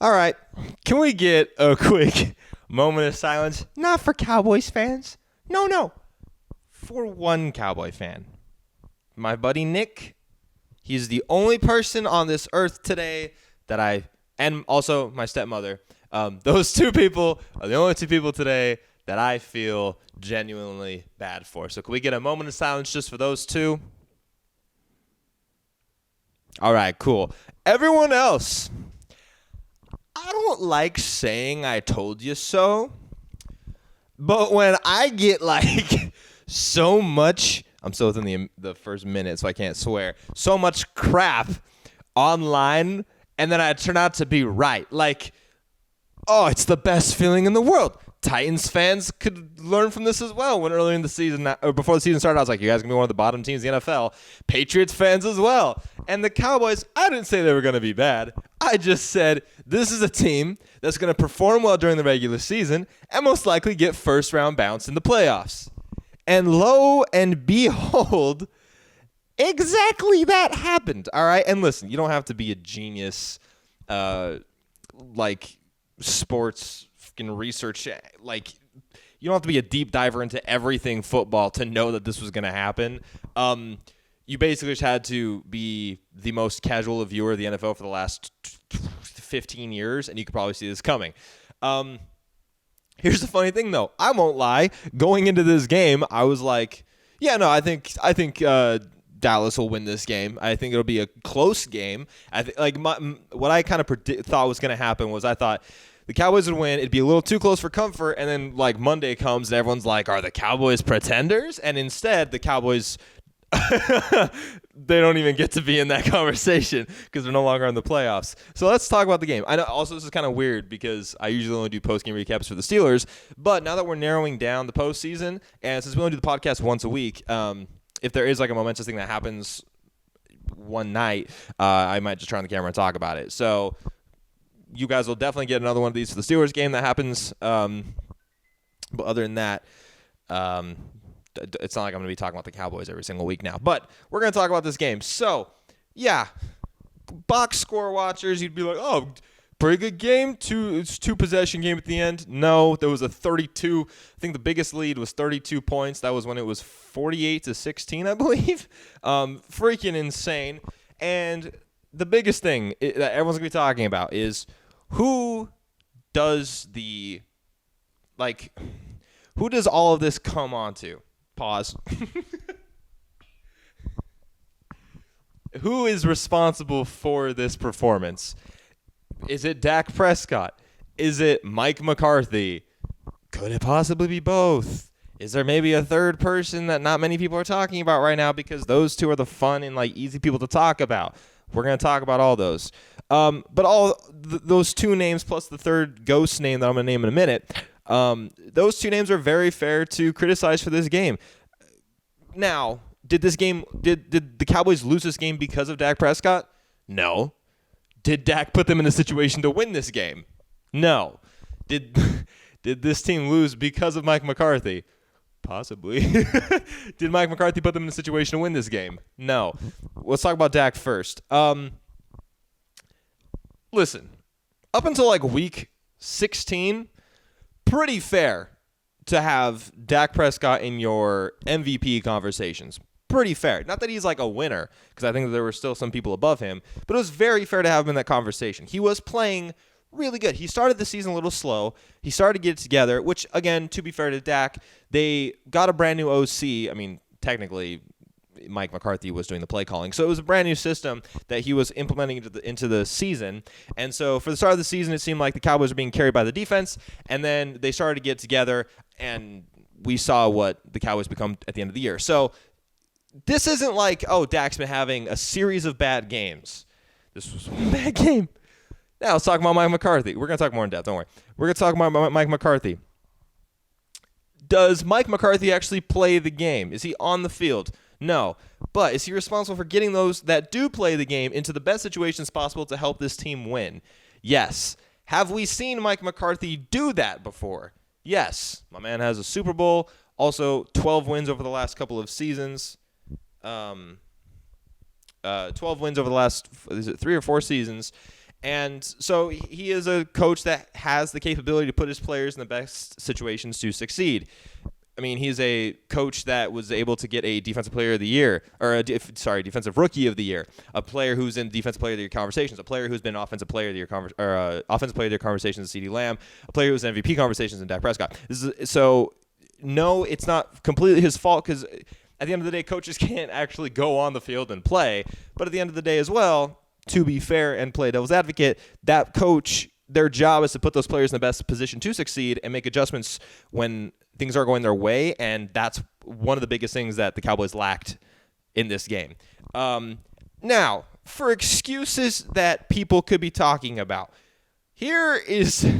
All right. Can we get a quick moment of silence? Not for Cowboys fans. No. For one Cowboy fan. My buddy Nick. He's the only person on this earth today that and also my stepmother. Those two people are the only two people today that I feel genuinely bad for. So can we get a moment of silence just for those two? All right, cool. Everyone else, I don't like saying I told you so, but when I get like so much, I'm still within the first minute, so I can't swear, so much crap online, and then I turn out to be right. Like, oh, it's the best feeling in the world. Titans fans could learn from this as well. When earlier in the season, or before the season started, I was like, you guys are going to be one of the bottom teams in the NFL. Patriots fans as well. And the Cowboys, I didn't say they were going to be bad. I just said this is a team that's going to perform well during the regular season and most likely get first-round bounce in the playoffs. And lo and behold, exactly that happened, all right? And listen, you don't have to be a genius like sports research, like you don't have to be a deep diver into everything football to know that this was going to happen. You basically just had to be the most casual viewer of the NFL for the last 15 years, and you could probably see this coming. Here's the funny thing, though. I won't lie. Going into this game, I was like, yeah, no, I think Dallas will win this game. I think it'll be a close game. What I kind of thought was going to happen was I thought the Cowboys would win. It'd be a little too close for comfort, and then like Monday comes and everyone's like, "Are the Cowboys pretenders?" And instead, the Cowboys they don't even get to be in that conversation because they're no longer in the playoffs. So let's talk about the game. I know also this is kind of weird because I usually only do post-game recaps for the Steelers, but now that we're narrowing down the postseason, and since we only do the podcast once a week, if there is like a momentous thing that happens one night, I might just turn on the camera and talk about it. So you guys will definitely get another one of these for the Steelers game that happens. But other than that, it's not like I'm going to be talking about the Cowboys every single week now. But we're going to talk about this game. So, yeah, box score watchers, you'd be like, oh, pretty good game. It's two-possession game at the end. No, there was a 32. I think the biggest lead was 32 points. That was when it was 48-16, I believe. Freaking insane. And the biggest thing that everyone's going to be talking about is who does all of this come onto? Pause. Who is responsible for this performance? Is it Dak Prescott? Is it Mike McCarthy? Could it possibly be both? Is there maybe a third person that not many people are talking about right now because those two are the fun and like easy people to talk about? We're going to talk about all those. But those two names plus the third ghost name that I'm going to name in a minute, those two names are very fair to criticize for this game. Now, did the Cowboys lose this game because of Dak Prescott? No. Did Dak put them in a situation to win this game? No. Did this team lose because of Mike McCarthy? Possibly. Did Mike McCarthy put them in a situation to win this game? No. Let's talk about Dak first. Listen, up until like week 16, pretty fair to have Dak Prescott in your MVP conversations. Pretty fair. Not that he's like a winner, because I think that there were still some people above him, but it was very fair to have him in that conversation. He was playing really good. He started the season a little slow. He started to get it together, which, again, to be fair to Dak, they got a brand new OC. I mean, technically, Mike McCarthy was doing the play calling. So it was a brand new system that he was implementing into the season. And so for the start of the season, it seemed like the Cowboys were being carried by the defense, and then they started to get together, and we saw what the Cowboys become at the end of the year. So this isn't like, oh, Dak's been having a series of bad games. This was one bad game. Now let's talk about Mike McCarthy. We're going to talk more in depth, don't worry. We're going to talk about Mike McCarthy. Does Mike McCarthy actually play the game? Is he on the field? No. But is he responsible for getting those that do play the game into the best situations possible to help this team win? Yes. Have we seen Mike McCarthy do that before? Yes. My man has a Super Bowl. Also, 12 wins over the last couple of seasons. 12 wins over the last, is it 3 or 4 seasons? And so he is a coach that has the capability to put his players in the best situations to succeed. I mean, he's a coach that was able to get a defensive player of the year, or defensive rookie of the year, a player who's in defensive player of the year conversations, a player who's been offensive player of the year offensive player of the year conversations in CeeDee Lamb, a player who's MVP conversations in Dak Prescott. No, it's not completely his fault, because at the end of the day, coaches can't actually go on the field and play. But at the end of the day as well, to be fair and play devil's advocate, that coach, their job is to put those players in the best position to succeed and make adjustments when things are going their way, and that's one of the biggest things that the Cowboys lacked in this game. Now, for excuses that people could be talking about, here is...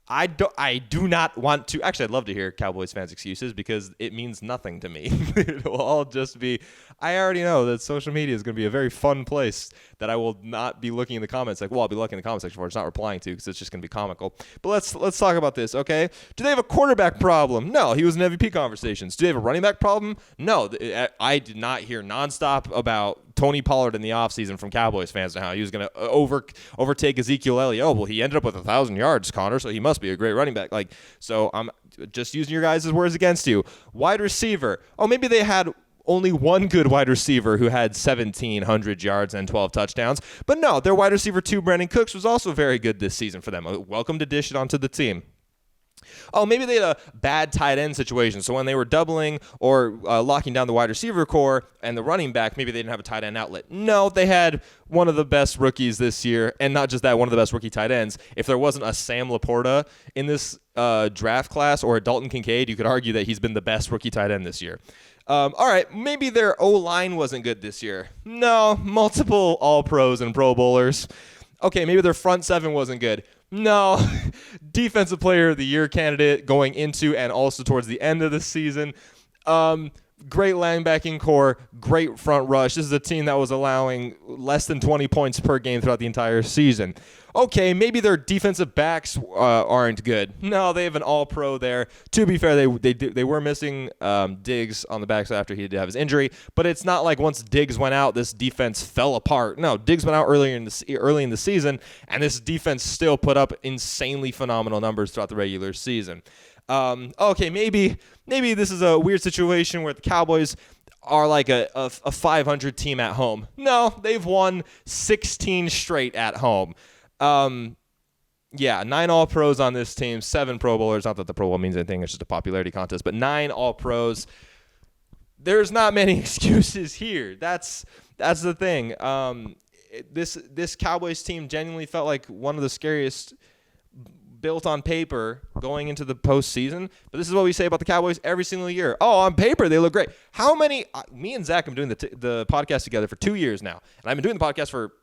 I do not want to. Actually, I'd love to hear Cowboys fans' excuses, because it means nothing to me. It will all just be, I already know that social media is going to be a very fun place that I will not be looking in the comments. I'll be looking in the comment section for. It's not replying to, because it's just going to be comical. But let's talk about this, okay? Do they have a quarterback problem? No, he was in MVP conversations. Do they have a running back problem? No, I did not hear nonstop about Tony Pollard in the offseason from Cowboys fans and how he was going to overtake Ezekiel Elliott. Oh, well, he ended up with 1,000 yards, Connor, so he must be a great running back. So I'm just using your guys' words against you. Wide receiver. Oh, maybe they had only one good wide receiver who had 1,700 yards and 12 touchdowns. But no, their wide receiver 2, Brandon Cooks, was also very good this season for them. Welcome to dish it onto the team. Oh, maybe they had a bad tight end situation. So when they were doubling or locking down the wide receiver core and the running back, maybe they didn't have a tight end outlet. No, they had one of the best rookies this year, and not just that, one of the best rookie tight ends. If there wasn't a Sam Laporta in this draft class, or a Dalton Kincaid, you could argue that he's been the best rookie tight end this year. All right, maybe their O-line wasn't good this year. No, multiple All-Pros and Pro Bowlers. Okay, maybe their front seven wasn't good. No, defensive player of the year candidate going into and also towards the end of the season. Great linebacking core, great front rush. This is a team that was allowing less than 20 points per game throughout the entire season. Okay, maybe their defensive backs aren't good. No, they have an all-pro there. To be fair, they were missing Diggs on the backside after he did have his injury, but it's not like once Diggs went out, this defense fell apart. No, Diggs went out early in the season, and this defense still put up insanely phenomenal numbers throughout the regular season. Okay, maybe this is a weird situation where the Cowboys are like a 500 team at home. No, they've won 16 straight at home. 9 All-Pros on this team, 7 Pro Bowlers. Not that the Pro Bowl means anything, it's just a popularity contest, but 9 All-Pros. There's not many excuses here. That's the thing. This Cowboys team genuinely felt like one of the scariest built on paper going into the postseason. But this is what we say about the Cowboys every single year. Oh, on paper, they look great. How many me and Zach have been doing the podcast together for 2 years now. And I've been doing the podcast for,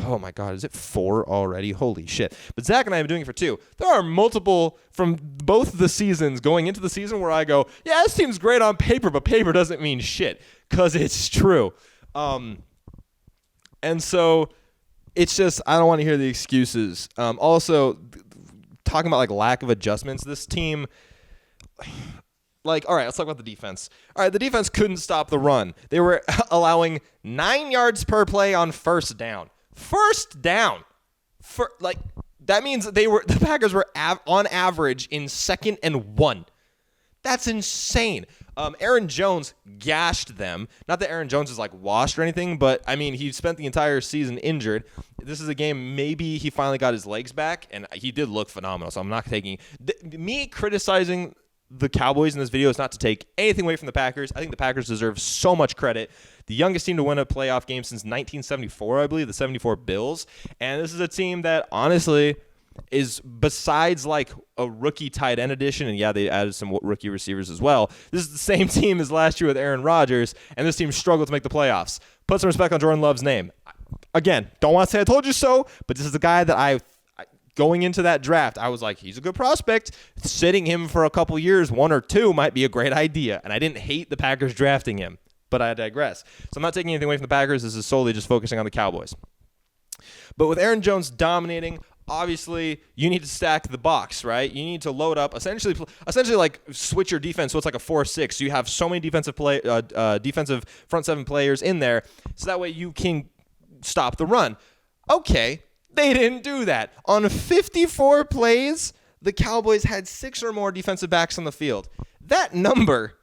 oh my God, is it 4 already? Holy shit. But Zach and I have been doing it for 2. There are multiple from both the seasons going into the season where I go, yeah, this team's great on paper, but paper doesn't mean shit, because it's true. And so it's just, I don't want to hear the excuses. Also, talking about lack of adjustments, this team, all right, let's talk about the defense. All right, the defense couldn't stop the run. They were allowing 9 yards per play on first down. First down. That means the Packers were on average in 2nd and 1. That's insane. Aaron Jones gashed them. Not that Aaron Jones is washed or anything, but I mean, he spent the entire season injured. This is a game, maybe he finally got his legs back, and he did look phenomenal. So I'm not taking me criticizing the Cowboys in this video is not to take anything away from the Packers. I think the Packers deserve so much credit. The youngest team to win a playoff game since 1974, I believe, the 74 Bills. And this is a team that honestly is, besides a rookie tight end addition, and yeah, they added some rookie receivers as well. This is the same team as last year with Aaron Rodgers, and this team struggled to make the playoffs. Put some respect on Jordan Love's name. Again, don't want to say I told you so, but this is the guy that going into that draft, I was like, he's a good prospect. Sitting him for a couple years, 1 or 2, might be a great idea. And I didn't hate the Packers drafting him, but I digress. So I'm not taking anything away from the Packers. This is solely just focusing on the Cowboys. But with Aaron Jones dominating, obviously you need to stack the box, right? You need to load up, essentially switch your defense so it's like a 4-6. So you have so many defensive front 7 players in there, so that way you can stop the run. Okay. They didn't do that. On 54 plays, the Cowboys had 6 or more defensive backs on the field. That number,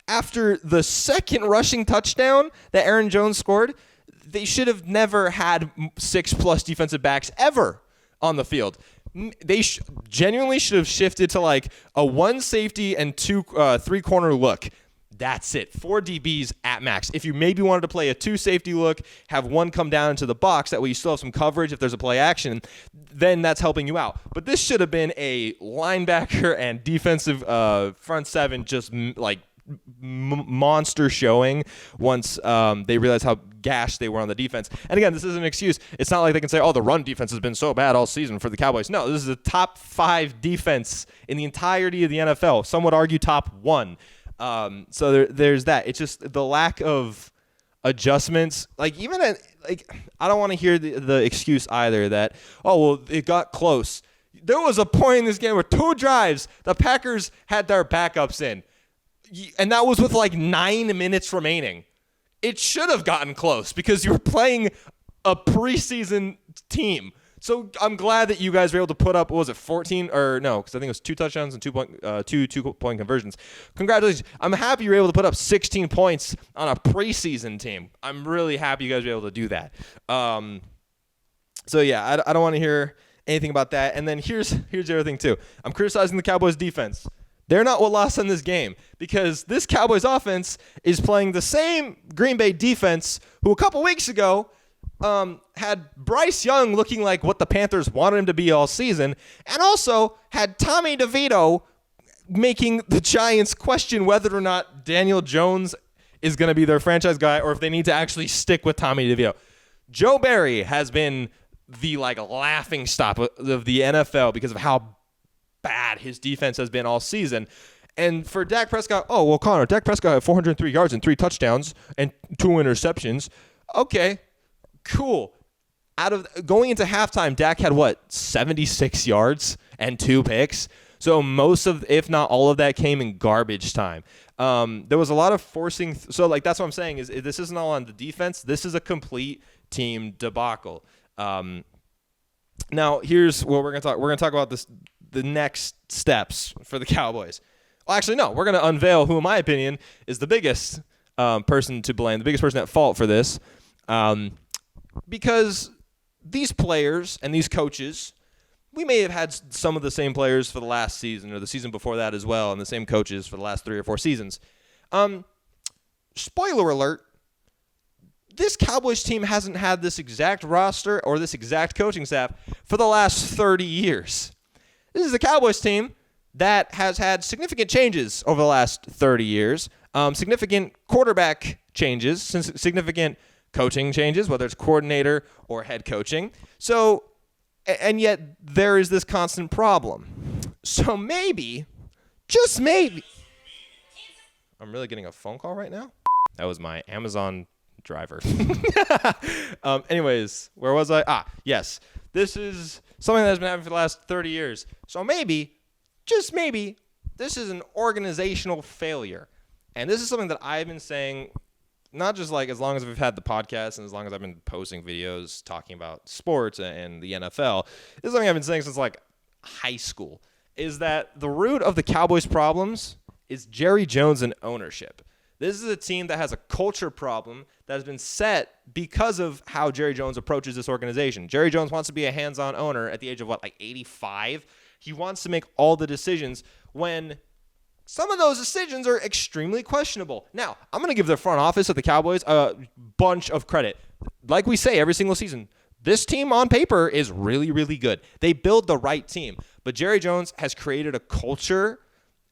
after the second rushing touchdown that Aaron Jones scored, they should have never had 6+ defensive backs ever on the field. They genuinely should have shifted to like a 1 safety and 3 corner look. That's it. 4 DBs at max. If you maybe wanted to play a 2 safety look, have 1 come down into the box, that way you still have some coverage if there's a play action, then that's helping you out. But this should have been a linebacker and defensive front 7 just like monster showing once they realized how gashed they were on the defense. And again, this isn't an excuse. It's not like they can say, oh, the run defense has been so bad all season for the Cowboys. No, this is a top 5 defense in the entirety of the NFL. Some would argue top 1. So there's that. It's just the lack of adjustments. Like even I don't want to hear the excuse either that, oh, well, it got close. There was a point in this game where 2 drives, the Packers had their backups in. And that was with like 9 minutes remaining. It should have gotten close because you were playing a preseason team. So I'm glad that you guys were able to put up, what was it, 14? Or no, because I think it was 2 touchdowns and 2-point conversions. Congratulations. I'm happy you were able to put up 16 points on a preseason team. I'm really happy you guys were able to do that. So, yeah, I don't want to hear anything about that. And then here's the other thing, too. I'm criticizing the Cowboys' defense. They're not what lost in this game because this Cowboys offense is playing the same Green Bay defense who a couple weeks ago had Bryce Young looking like what the Panthers wanted him to be all season, and also had Tommy DeVito making the Giants question whether or not Daniel Jones is going to be their franchise guy or if they need to actually stick with Tommy DeVito. Joe Barry has been the laughing stock of the NFL because of how bad his defense has been all season. And for Dak Prescott, oh, well, Connor, Dak Prescott had 403 yards and 3 touchdowns and 2 interceptions. Okay, cool. Out of going into halftime, Dak had 76 yards and 2 picks. So most of, if not all of that, came in garbage time. There was a lot of forcing. So that's what I'm saying is this isn't all on the defense. This is a complete team debacle. Now here's what we're gonna talk. We're gonna talk about this. The next steps for the Cowboys. Well, actually, no. We're going to unveil who, in my opinion, is the biggest person to blame, the biggest person at fault for this. Because these players and these coaches, we may have had some of the same players for the last season or the season before that as well, and the same coaches for the last 3 or 4 seasons. Spoiler alert, this Cowboys team hasn't had this exact roster or this exact coaching staff for the last 30 years. This is a Cowboys team that has had significant changes over the last 30 years, significant quarterback changes, significant coaching changes, whether it's coordinator or head coaching. So, and yet there is this constant problem. So maybe, just maybe, I'm really getting a phone call right now. That was my Amazon driver. Anyways, where was I? Yes. This is something that has been happening for the last 30 years. So maybe, just maybe, this is an organizational failure. And this is something that I've been saying, not just as long as we've had the podcast and as long as I've been posting videos talking about sports and the NFL. This is something I've been saying since high school, is that the root of the Cowboys' problems is Jerry Jones and ownership. This is a team that has a culture problem that has been set because of how Jerry Jones approaches this organization. Jerry Jones wants to be a hands-on owner at the age of 85? He wants to make all the decisions when some of those decisions are extremely questionable. Now, I'm going to give the front office of the Cowboys a bunch of credit. Like we say every single season, this team on paper is really, really good. They build the right team. But Jerry Jones has created a culture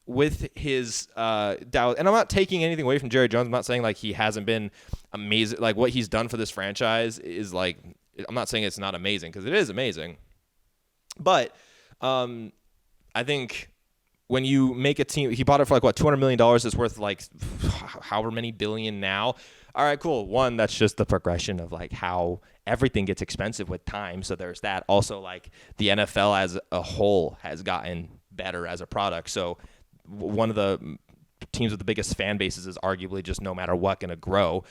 with his Dallas, and I'm not taking anything away from Jerry Jones. I'm not saying he hasn't been amazing. What he's done for this franchise is I'm not saying it's not amazing because it is amazing. But I think when you make a team, he bought it for $200 million. It's worth however many billion now. All right, cool. One, that's just the progression of how everything gets expensive with time. So there's that. Also, the NFL as a whole has gotten better as a product. So one of the teams with the biggest fan bases is arguably just no matter what going to grow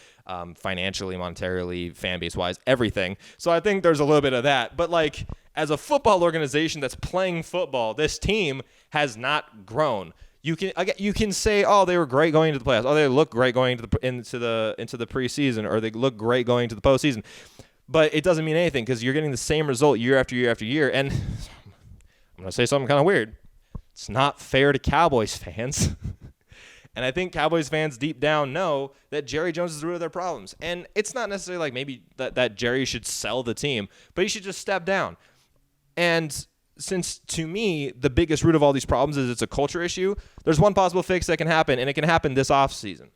financially, monetarily, fan base wise, everything. So I think there's a little bit of that. But like as a football organization that's playing football, this team has not grown. You can say, oh, they were great going into the playoffs. Oh, they look great going into the preseason, or they look great going to the postseason. But it doesn't mean anything because you're getting the same result year after year after year. And I'm going to say something kind of weird. It's not fair to Cowboys fans. And I think Cowboys fans deep down know that Jerry Jones is the root of their problems. And it's not necessarily like maybe that Jerry should sell the team, but he should just step down. And since, to me, the biggest root of all these problems is it's a culture issue, there's one possible fix that can happen, and it can happen this offseason.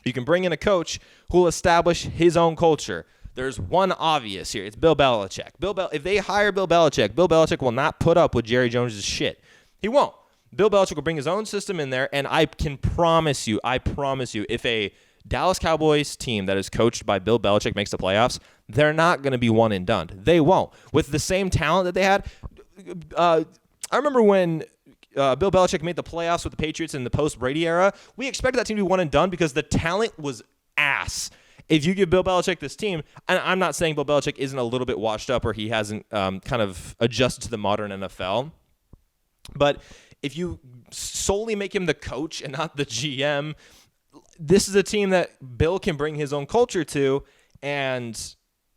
You can bring in a coach who will establish his own culture. There's one obvious here. It's Bill Belichick. If they hire Bill Belichick will not put up with Jerry Jones' shit. He won't. Bill Belichick will bring his own system in there, and I can promise you, if a Dallas Cowboys team that is coached by Bill Belichick makes the playoffs, they're not going to be one and done. They won't. With the same talent that they had, I remember when Bill Belichick made the playoffs with the Patriots in the post-Brady era, we expected that team to be one and done because the talent was ass. If you give Bill Belichick this team, and I'm not saying Bill Belichick isn't a little bit washed up or he hasn't kind of adjusted to the modern NFL, but if you solely make him the coach and not the GM, this is a team that Bill can bring his own culture to and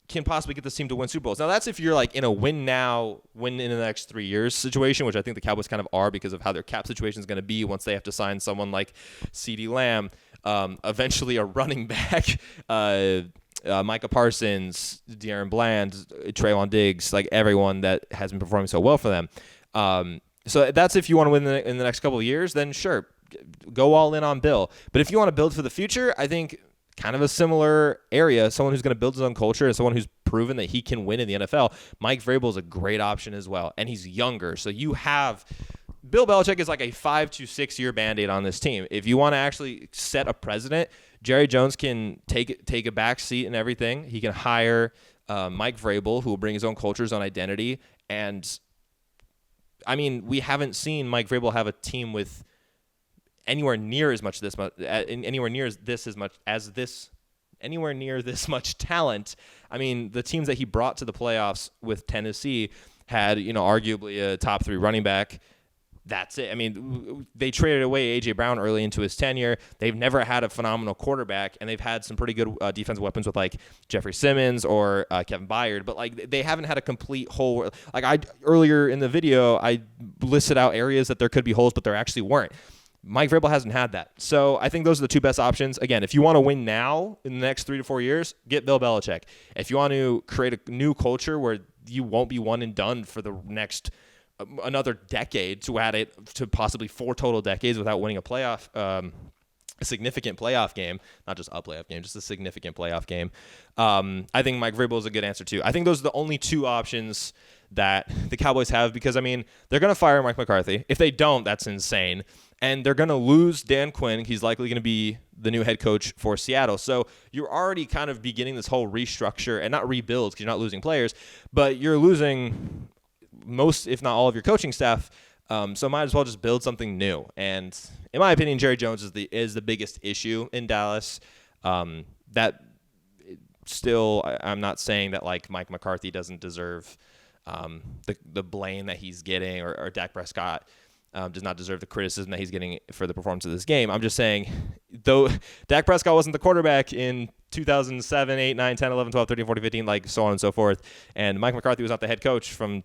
can possibly get this team to win Super Bowls. Now, that's if you're like in a win now, win in the next 3 years situation, which I think the Cowboys kind of are because of how their cap situation is going to be once they have to sign someone like CeeDee Lamb, eventually a running back, Micah Parsons, De'Aaron Bland, Traylon Diggs, like everyone that has been performing so well for them. So that's if you want to win in the next couple of years, then sure, go all in on Bill. But if you want to build for the future, I think kind of a similar area, someone who's going to build his own culture and someone who's proven that he can win in the NFL, Mike Vrabel is a great option as well. And he's younger. So you have Bill Belichick is like a 5 to 6 year Band-Aid on this team. If you want to actually set a precedent, Jerry Jones can take a back seat and everything. He can hire Mike Vrabel, who will bring his own culture, his own identity. And I mean, we haven't seen Mike Vrabel have a team with anywhere near this much talent. I mean, the teams that he brought to the playoffs with Tennessee had, arguably a top 3 running back. That's it. I mean, they traded away A.J. Brown early into his tenure. They've never had a phenomenal quarterback, and they've had some pretty good defensive weapons with, like, Jeffrey Simmons or Kevin Byard. But, like, they haven't had a complete hole. Like, earlier in the video, I listed out areas that there could be holes, but there actually weren't. Mike Vrabel hasn't had that. So I think those are the two best options. Again, if you want to win now in the next 3 to 4 years, get Bill Belichick. If you want to create a new culture where you won't be one and done for the next another decade, to add it to possibly 4 total decades without winning a significant playoff game, not just a playoff game, just a significant playoff game, I think Mike Vrabel is a good answer too. I think those are the only 2 options that the Cowboys have because, I mean, they're going to fire Mike McCarthy. If they don't, that's insane. And they're going to lose Dan Quinn. He's likely going to be the new head coach for Seattle. So you're already kind of beginning this whole restructure, and not rebuild because you're not losing players, but you're losing most, if not all, of your coaching staff. So might as well just build something new. And in my opinion, Jerry Jones is the biggest issue in Dallas. That still, I'm not saying that like Mike McCarthy doesn't deserve the blame that he's getting, or Dak Prescott does not deserve the criticism that he's getting for the performance of this game. I'm just saying, though Dak Prescott wasn't the quarterback in 2007, 8, 9, 10, 11, 12, 13, 14, 15, like so on and so forth, and Mike McCarthy was not the head coach from,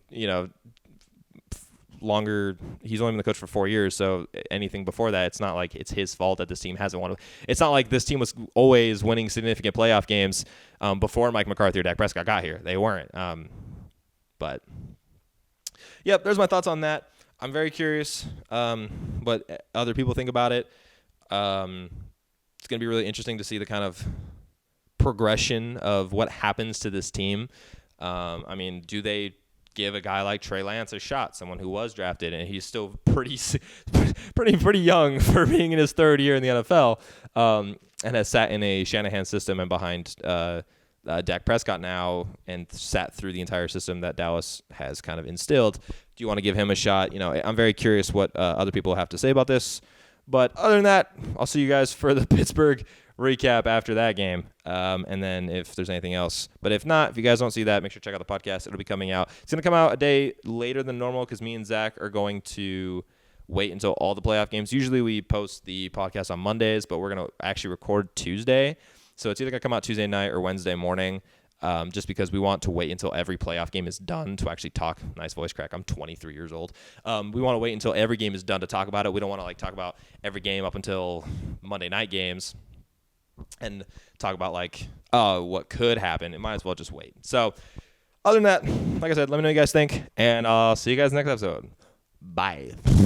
longer. He's only been the coach for 4 years, so anything before that, it's not like it's his fault that this team hasn't won. It's not like this team was always winning significant playoff games before Mike McCarthy or Dak Prescott got here. They weren't. But, yep, there's my thoughts on that. I'm very curious what other people think about it. It's going to be really interesting to see the kind of progression of what happens to this team. I mean, do they give a guy like Trey Lance a shot, someone who was drafted, and he's still pretty young for being in his 3rd year in the NFL, and has sat in a Shanahan system and behind Dak Prescott now, and sat through the entire system that Dallas has kind of instilled. Do you want to give him a shot? I'm very curious what other people have to say about this. But other than that, I'll see you guys for the Pittsburgh recap after that game. And then if there's anything else. But if not, if you guys don't see that, make sure to check out the podcast. It'll be coming out. It's going to come out a day later than normal because me and Zach are going to wait until all the playoff games. Usually we post the podcast on Mondays, but we're going to actually record Tuesday. So it's either going to come out Tuesday night or Wednesday morning. Just because we want to wait until every playoff game is done to actually talk. Nice voice crack. I'm 23 years old. We want to wait until every game is done to talk about it. We don't want to like talk about every game up until Monday night games and talk about like what could happen. It might as well just wait. So other than that, like I said, let me know what you guys think, and I'll see you guys next episode. Bye.